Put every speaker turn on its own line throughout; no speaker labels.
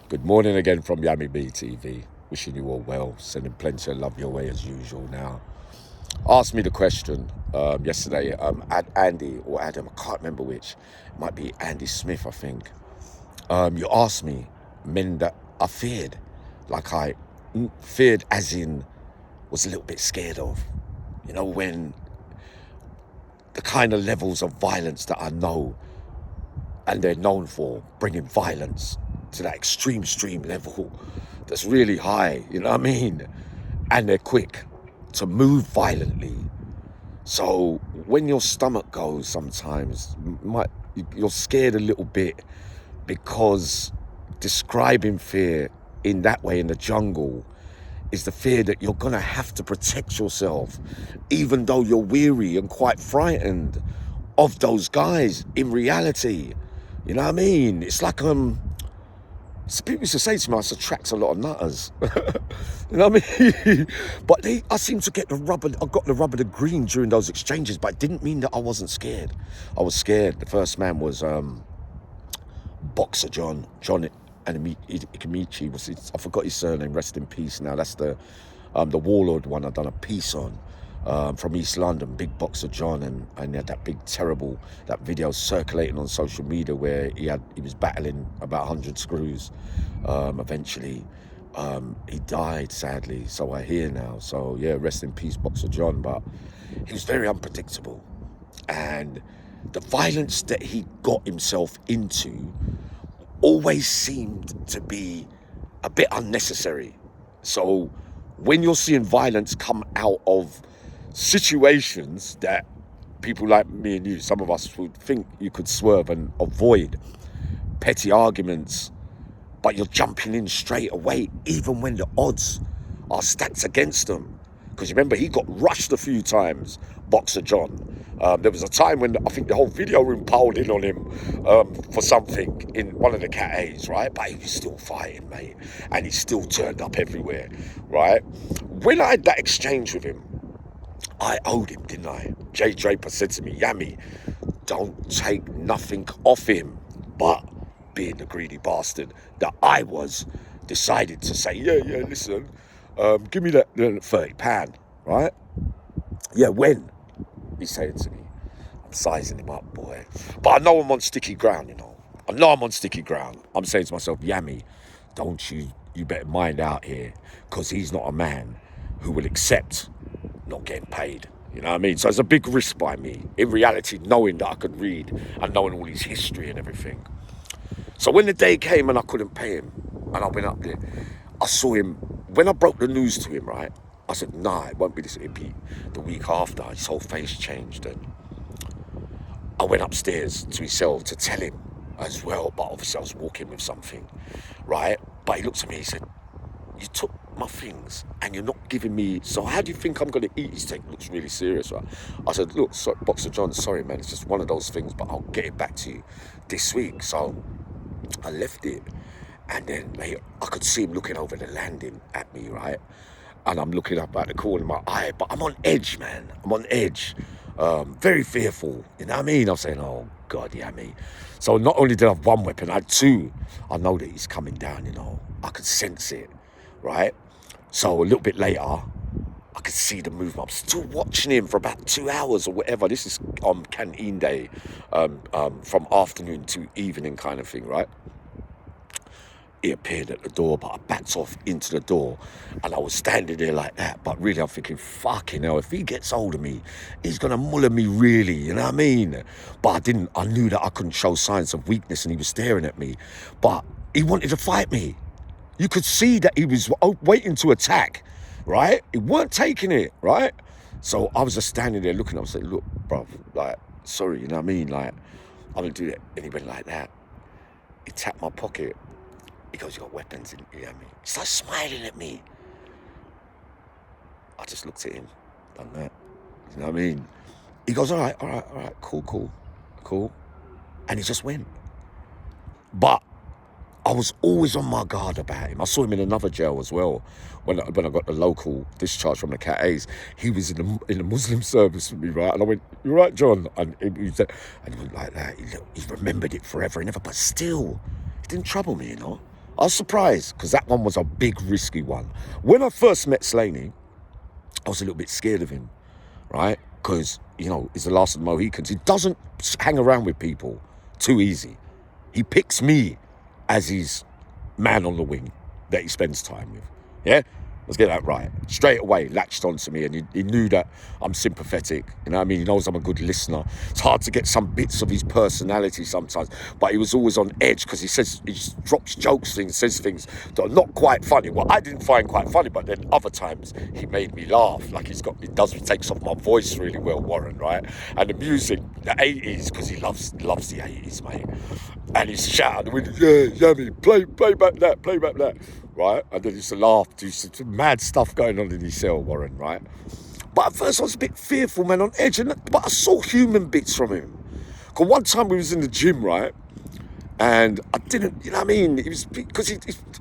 Good morning again from Yummy BTV. Wishing you all well, sending plenty of love your way as usual. Now, asked me the question yesterday, Andy or Adam, I can't remember which. It might be Andy Smith, I think. You asked me men that I feared, like I feared as in was a little bit scared of. You know, when the kind of levels of violence that I know and they're known for, bringing violence to that extreme level that's really high, you know what I mean? And they're quick to move violently. So when your stomach goes sometimes, you're scared a little bit, because describing fear in that way in the jungle is the fear that you're gonna have to protect yourself, even though you're weary and quite frightened of those guys in reality. You know what I mean? It's like people used to say to me, I attract a lot of nutters. You know what I mean? But I seem to get I got the rub of the green during those exchanges, but it didn't mean that I wasn't scared. I was scared. The first man was Boxer John Ikemichi. I forgot his surname, rest in peace now. That's the Warlord one I've done a piece on. From East London, Big Boxer John, and he had that big terrible, that video circulating on social media where he was battling about 100 screws. Eventually he died, sadly, so I hear now. So yeah, rest in peace, Boxer John. But he was very unpredictable, and the violence that he got himself into always seemed to be a bit unnecessary. So when you're seeing violence come out of situations that people like me and you, some of us would think you could swerve and avoid, petty arguments, but you're jumping in straight away, even when the odds are stacked against them. Because remember, he got rushed a few times, Boxer John. There was a time when I think the whole video room piled in on him for something in one of the Cat A's, right? But he was still fighting, mate. And he still turned up everywhere, right? When I had that exchange with him, I owed him, didn't I? Jay Draper said to me, Yummy, don't take nothing off him. But being the greedy bastard that I was, decided to say, yeah, listen, give me that £30, right? Yeah, when? He's saying to me, I'm sizing him up, boy. But I know I'm on sticky ground, you know. I know I'm on sticky ground. I'm saying to myself, Yummy, you better mind out here, because he's not a man who will accept not getting paid. You know what I mean? So it's a big risk by me, in reality, knowing that I could read and knowing all his history and everything. So when the day came and I couldn't pay him, and I went up there, I saw him. When I broke the news to him, right, I said, nah, it won't be this. It'll be the week after. His whole face changed, and I went upstairs to his cell to tell him as well, but obviously I was walking with something, right? But he looked at me, he said, you took my things and you're not giving me, so how do you think I'm going to eat? His take looks really serious, right? I said, look, Boxer John, sorry, man, it's just one of those things, but I'll get it back to you this week. So I left it, and then later, I could see him looking over the landing at me, right? And I'm looking up at the corner of my eye, but I'm on edge, man. I'm on edge. Very fearful, you know what I mean? I'm saying, oh, God, yeah, me. So not only did I have one weapon, I had two. I know that he's coming down, you know. I could sense it, right? So a little bit later, I could see the movement. I'm still watching him for about 2 hours or whatever. This is on canteen day, from afternoon to evening kind of thing, right? He appeared at the door, but I backed off into the door, and I was standing there like that. But really, I'm thinking, fucking hell, if he gets hold of me, he's gonna muller me, really, you know what I mean? But I knew that I couldn't show signs of weakness, and he was staring at me. But he wanted to fight me. You could see that he was waiting to attack, right? He weren't taking it, right? So I was just standing there looking at him, saying, look, bruv, like, sorry, you know what I mean? Like, I wouldn't do that anybody like that. He tapped my pocket. He goes, you got weapons in here, me. He starts smiling at me. I just looked at him, done that. You know what I mean? He goes, all right, cool. And he just went. But I was always on my guard about him. I saw him in another jail as well. When I got the local discharge from the Cat A's, he was in the Muslim service with me, right? And I went, you right, John? And he said, and he went like that. He remembered it forever and ever, but still, it didn't trouble me, you know? I was surprised because that one was a big, risky one. When I first met Slaney, I was a little bit scared of him, right? Because, you know, he's the last of the Mohicans. He doesn't hang around with people too easy. He picks me as his man on the wing that he spends time with. Yeah? Let's get that right. Straight away, latched onto me, and he knew that I'm sympathetic. You know what I mean? He knows I'm a good listener. It's hard to get some bits of his personality sometimes, but he was always on edge because he just drops jokes, says things that are not quite funny. Well, I didn't find quite funny, but then other times he made me laugh. Like he takes off my voice really well, Warren, right? And the music, the 80s, because he loves the 80s, mate. And he's shouting, Yummy, play back that. Right? And then he used to laugh, do some mad stuff going on in his cell, Warren, right? But at first I was a bit fearful, man, on edge, but I saw human bits from him. Because one time we was in the gym, right? And I didn't, you know what I mean? It was because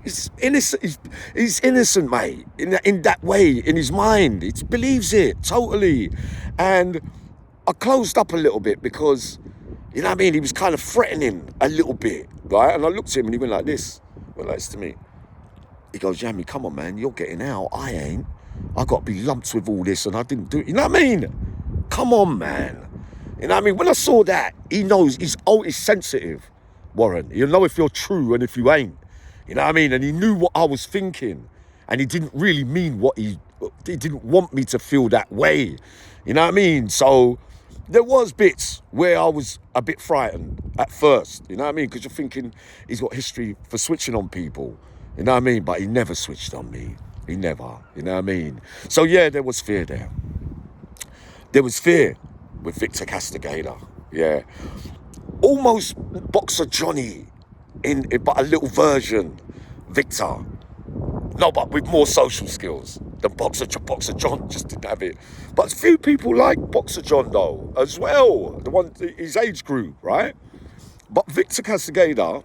he's innocent. He's innocent, mate, in that way, in his mind. He believes it, totally. And I closed up a little bit because, you know what I mean? He was kind of threatening a little bit, right? And I looked at him and he went like this to me. He goes, Yami, come on, man, you're getting out. I ain't. I got to be lumped with all this and I didn't do it. You know what I mean? Come on, man. You know what I mean? When I saw that, he knows he's sensitive, Warren. He'll know if you're true and if you ain't. You know what I mean? And he knew what I was thinking. And he didn't really mean what he didn't want me to feel that way. You know what I mean? So there was bits where I was a bit frightened at first. You know what I mean? Because you're thinking he's got history for switching on people. You know what I mean? But he never switched on me. He never. You know what I mean? So yeah, there was fear there. There was fear with Victor Castigator. Yeah. Almost Boxer Johnny, but a little version. Victor. No, but with more social skills than Boxer John just didn't have it. But a few people like Boxer John, though, as well. The one, his age group, right? But Victor Castigator,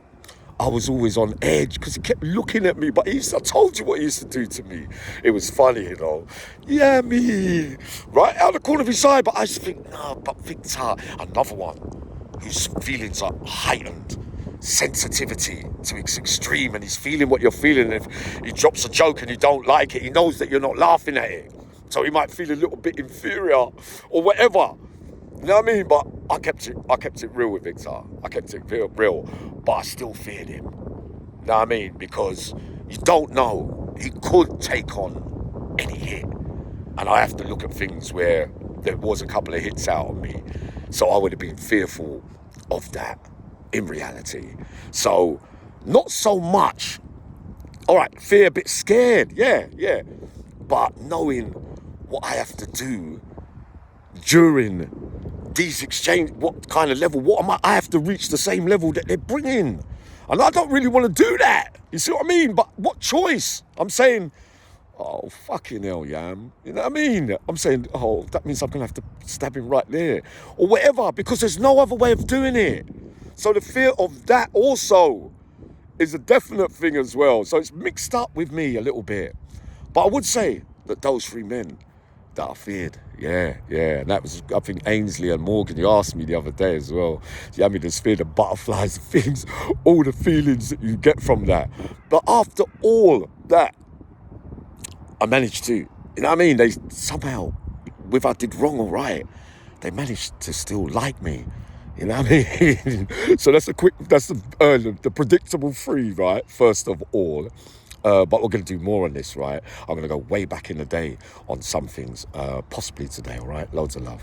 I was always on edge because he kept looking at me. But I told you what he used to do to me. It was funny, you know. Yeah, me. Right out of the corner of his eye. But I used to think, no, but Victor, another one whose feelings are heightened. Sensitivity to its extreme, and he's feeling what you're feeling. And if he drops a joke and you don't like it, he knows that you're not laughing at it. So he might feel a little bit inferior or whatever. You know what I mean? But I kept it real with Victor. I kept it real, but I still feared him. You know what I mean? Because you don't know. He could take on any hit. And I have to look at things where there was a couple of hits out on me. So I would have been fearful of that in reality. So not so much. All right, fear, a bit scared. Yeah. But knowing what I have to do during these exchange, what kind of level, I have to reach the same level that they're bringing. And I don't really want to do that. You see what I mean? But what choice? I'm saying, oh, fucking hell, Yam. You know what I mean? I'm saying, oh, that means I'm going to have to stab him right there. Or whatever, because there's no other way of doing it. So the fear of that also is a definite thing as well. So it's mixed up with me a little bit. But I would say that those three men that I feared, yeah. And that was, I think, Ainsley and Morgan, you asked me the other day as well. Yeah, I mean, there's fear, the butterflies, the things, all the feelings that you get from that. But after all that, I managed to, you know what I mean? They somehow, whether I did wrong or right, they managed to still like me. You know what I mean? So that's the predictable three, right? First of all. But we're going to do more on this, right? I'm going to go way back in the day on some things, possibly today, all right? Loads of love.